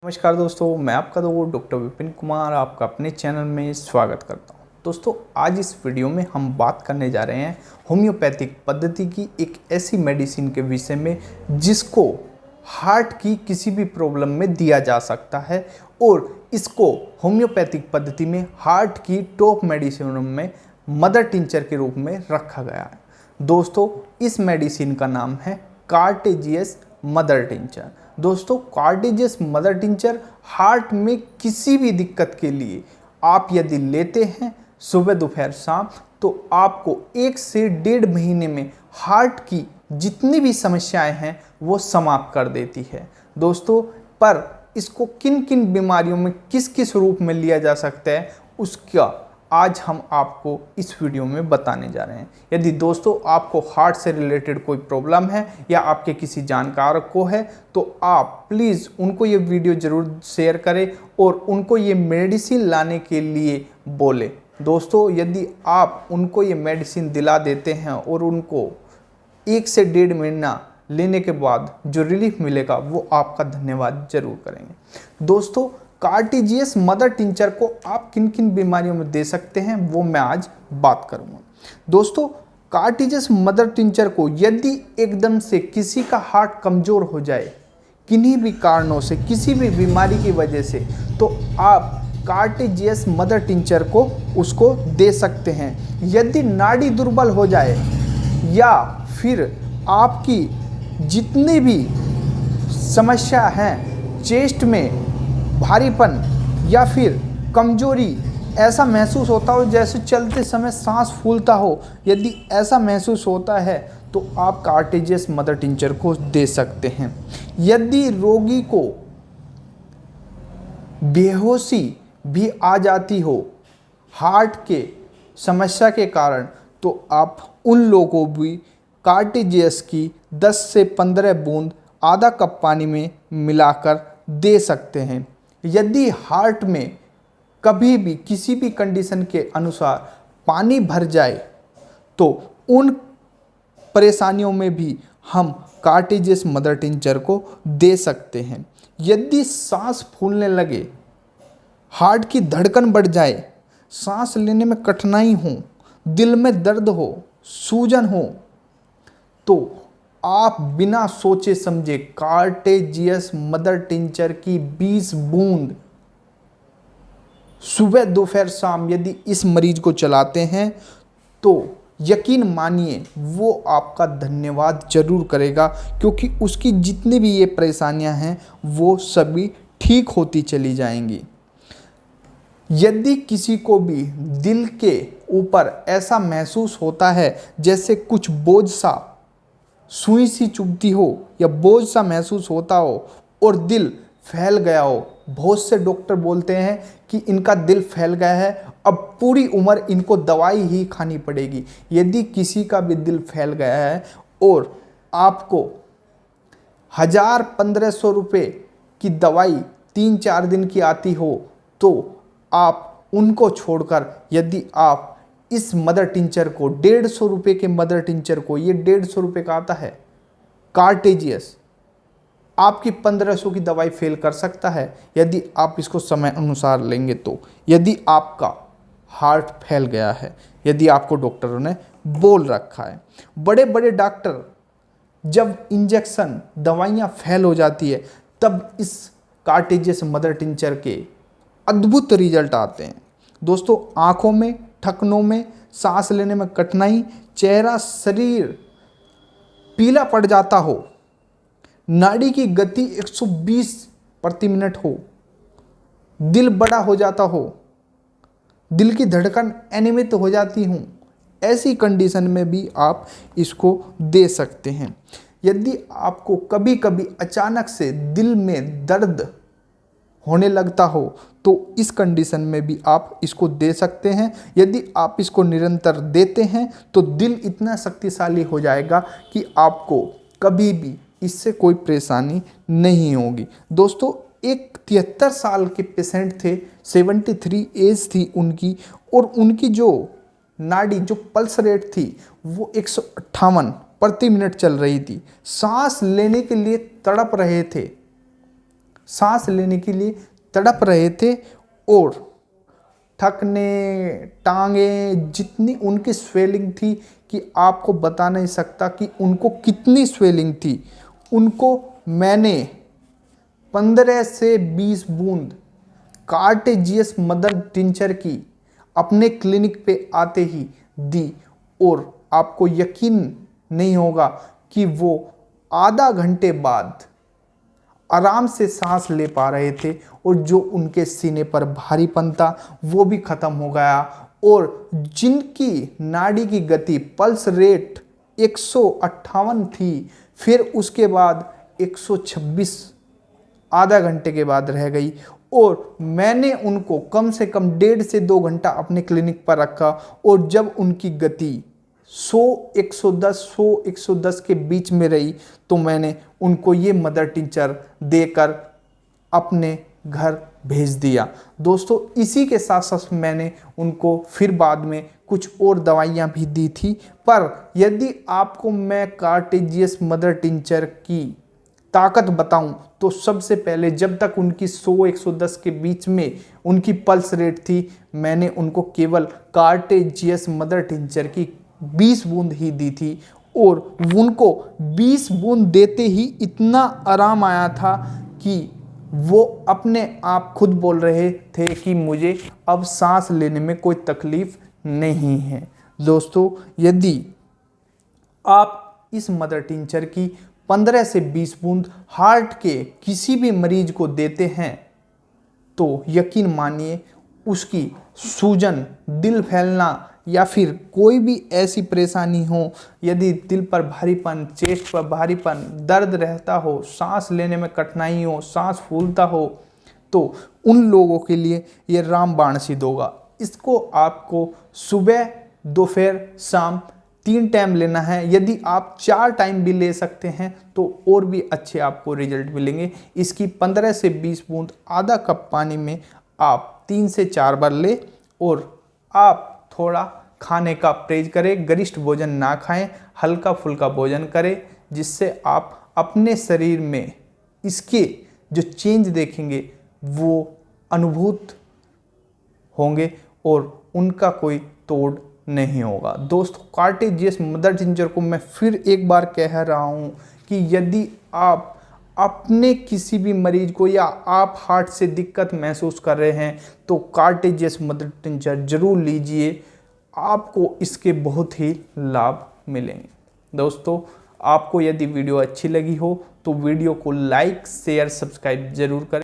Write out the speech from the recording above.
नमस्कार दोस्तों, मैं आपका दोस्त डॉक्टर विपिन कुमार आपका अपने चैनल में स्वागत करता हूं। दोस्तों, आज इस वीडियो में हम बात करने जा रहे हैं होम्योपैथिक पद्धति की एक ऐसी मेडिसिन के विषय में जिसको हार्ट की किसी भी प्रॉब्लम में दिया जा सकता है और इसको होम्योपैथिक पद्धति में हार्ट की टॉप मेडिसिनों में मदर टिंचर के रूप में रखा गया है। दोस्तों, इस मेडिसिन का नाम है कार्टेजियस मदर टिंचर। दोस्तों, कार्टेजियस मदर टिंचर हार्ट में किसी भी दिक्कत के लिए आप यदि लेते हैं सुबह दोपहर शाम तो आपको 1 से 1.5 महीने में हार्ट की जितनी भी समस्याएं हैं वो समाप्त कर देती है। दोस्तों, पर इसको किन किन बीमारियों में किस किस रूप में लिया जा सकता है उसका आज हम आपको इस वीडियो में बताने जा रहे हैं। यदि दोस्तों आपको हार्ट से रिलेटेड कोई प्रॉब्लम है या आपके किसी जानकार को है तो आप प्लीज़ उनको ये वीडियो ज़रूर शेयर करें और उनको ये मेडिसिन लाने के लिए बोलें। दोस्तों, यदि आप उनको ये मेडिसिन दिला देते हैं और उनको 1 से 1.5 महीना लेने के बाद जो रिलीफ मिलेगा वो आपका धन्यवाद जरूर करेंगे। दोस्तों, कार्टेजियस मदर टिंचर को आप किन किन बीमारियों में दे सकते हैं वो मैं आज बात करूंगा। दोस्तों, कार्टेजियस मदर टिंचर को यदि एकदम से किसी का हार्ट कमज़ोर हो जाए किन्हीं भी कारणों से, किसी भी बीमारी की वजह से, तो आप कार्टेजियस मदर टिंचर को उसको दे सकते हैं। यदि नाड़ी दुर्बल हो जाए या फिर आपकी जितनी भी समस्या हैं, चेस्ट में भारीपन या फिर कमजोरी, ऐसा महसूस होता हो जैसे चलते समय सांस फूलता हो, यदि ऐसा महसूस होता है तो आप कार्टेजियस मदर टिंचर को दे सकते हैं। यदि रोगी को बेहोशी भी आ जाती हो हार्ट के समस्या के कारण तो आप उन लोगों को भी कार्टेजियस की 10 से 15 बूंद आधा कप पानी में मिलाकर दे सकते हैं। यदि हार्ट में कभी भी किसी भी कंडीशन के अनुसार पानी भर जाए तो उन परेशानियों में भी हम कार्टेजियस मदर टिंचर को दे सकते हैं। यदि सांस फूलने लगे, हार्ट की धड़कन बढ़ जाए, सांस लेने में कठिनाई हो, दिल में दर्द हो, सूजन हो, तो आप बिना सोचे समझे कार्टेजियस मदर टिंचर की 20 बूंद सुबह दोपहर शाम यदि इस मरीज को चलाते हैं तो यकीन मानिए वो आपका धन्यवाद जरूर करेगा, क्योंकि उसकी जितनी भी ये परेशानियां हैं वो सभी ठीक होती चली जाएंगी। यदि किसी को भी दिल के ऊपर ऐसा महसूस होता है जैसे कुछ बोझ सा, सुई सी चुभती हो या बोझ सा महसूस होता हो और दिल फैल गया हो, बहुत से डॉक्टर बोलते हैं कि इनका दिल फैल गया है, अब पूरी उम्र इनको दवाई ही खानी पड़ेगी। यदि किसी का भी दिल फैल गया है और आपको 1000-1500 रुपये की दवाई 3-4 दिन की आती हो तो आप उनको छोड़कर यदि आप इस मदर टिंचर को 150 रुपये के मदर टिंचर को, ये 150 रुपये का आता है कार्टेजियस, आपकी 1500 की दवाई फेल कर सकता है यदि आप इसको समय अनुसार लेंगे तो। यदि आपका हार्ट फैल गया है, यदि आपको डॉक्टरों ने बोल रखा है। बड़े बड़े डॉक्टर जब इंजेक्शन दवाइयाँ फेल हो जाती है तब इस कार्टेजियस मदर टिंचर के अद्भुत रिजल्ट आते हैं। दोस्तों, आँखों में, ठकनों में, सांस लेने में कठिनाई, चेहरा शरीर पीला पड़ जाता हो, नाड़ी की गति 120 प्रति मिनट हो, दिल बड़ा हो जाता हो, दिल की धड़कन अनियमित हो जाती हूँ, ऐसी कंडीशन में भी आप इसको दे सकते हैं। यदि आपको कभी कभी अचानक से दिल में दर्द होने लगता हो तो इस कंडीशन में भी आप इसको दे सकते हैं। यदि आप इसको निरंतर देते हैं तो दिल इतना शक्तिशाली हो जाएगा कि आपको कभी भी इससे कोई परेशानी नहीं होगी। दोस्तों, एक 73 साल के पेशेंट थे, 73 एज थी उनकी, और उनकी जो नाड़ी, जो पल्स रेट थी वो 158 प्रति मिनट चल रही थी। सांस लेने के लिए तड़प रहे थे। सांस लेने के लिए तड़प रहे थे और थकने टांगे जितनी उनकी स्वेलिंग थी कि आपको बता नहीं सकता कि उनको कितनी स्वेलिंग थी। उनको मैंने 15 से 20 बूंद कार्टेजियस मदर टिंचर की अपने क्लिनिक पे आते ही दी और आपको यकीन नहीं होगा कि वो आधा घंटे बाद आराम से सांस ले पा रहे थे और जो उनके सीने पर भारीपन था वो भी खत्म हो गया और जिनकी नाड़ी की गति पल्स रेट 158 थी फिर उसके बाद 126 आधा घंटे के बाद रह गई और मैंने उनको कम से कम 1.5 से 2 घंटा अपने क्लिनिक पर रखा और जब उनकी गति 100 110 के बीच में रही तो मैंने उनको ये मदर टिंचर देकर अपने घर भेज दिया। दोस्तों इसी के साथ साथ मैंने उनको फिर बाद में कुछ और दवाइयाँ भी दी थी। पर यदि आपको मैं कार्टेजियस मदर टिंचर की ताकत बताऊं तो सबसे पहले जब तक उनकी 100-110 के बीच में उनकी पल्स रेट थी मैंने उनको केवल कार्टेजियस मदर टिंचर की 20 बूंद ही दी थी और उनको 20 बूंद देते ही इतना आराम आया था कि वो अपने आप खुद बोल रहे थे कि मुझे अब सांस लेने में कोई तकलीफ नहीं है। दोस्तों यदि आप इस मदर टिंचर की 15 से 20 बूंद हार्ट के किसी भी मरीज को देते हैं तो यकीन मानिए उसकी सूजन, दिल फैलना या फिर कोई भी ऐसी परेशानी हो, यदि दिल पर भारीपन, चेस्ट पर भारीपन, दर्द रहता हो, सांस लेने में कठिनाई हो, सांस फूलता हो तो उन लोगों के लिए ये रामबाण सिद्ध होगा। इसको आपको सुबह, दोपहर, शाम 3 टाइम लेना है। यदि आप 4 टाइम भी ले सकते हैं तो और भी अच्छे आपको रिजल्ट मिलेंगे। इसकी 15 से 20 बूंद आधा कप पानी में आप 3 से 4 बार ले और आप थोड़ा खाने का परहेज करें, गरिष्ठ भोजन ना खाएं, हल्का फुल्का भोजन करें जिससे आप अपने शरीर में इसके जो चेंज देखेंगे वो अनुभूत होंगे और उनका कोई तोड़ नहीं होगा। दोस्तों कार्टेजियस मदर टिंचर को मैं फिर एक बार कह रहा हूँ कि यदि आप अपने किसी भी मरीज को या आप हार्ट से दिक्कत महसूस कर रहे हैं तो कार्टेजियस मदर टिंचर जरूर लीजिए, आपको इसके बहुत ही लाभ मिलेंगे। दोस्तों आपको यदि वीडियो अच्छी लगी हो तो वीडियो को लाइक, शेयर, सब्सक्राइब जरूर करें।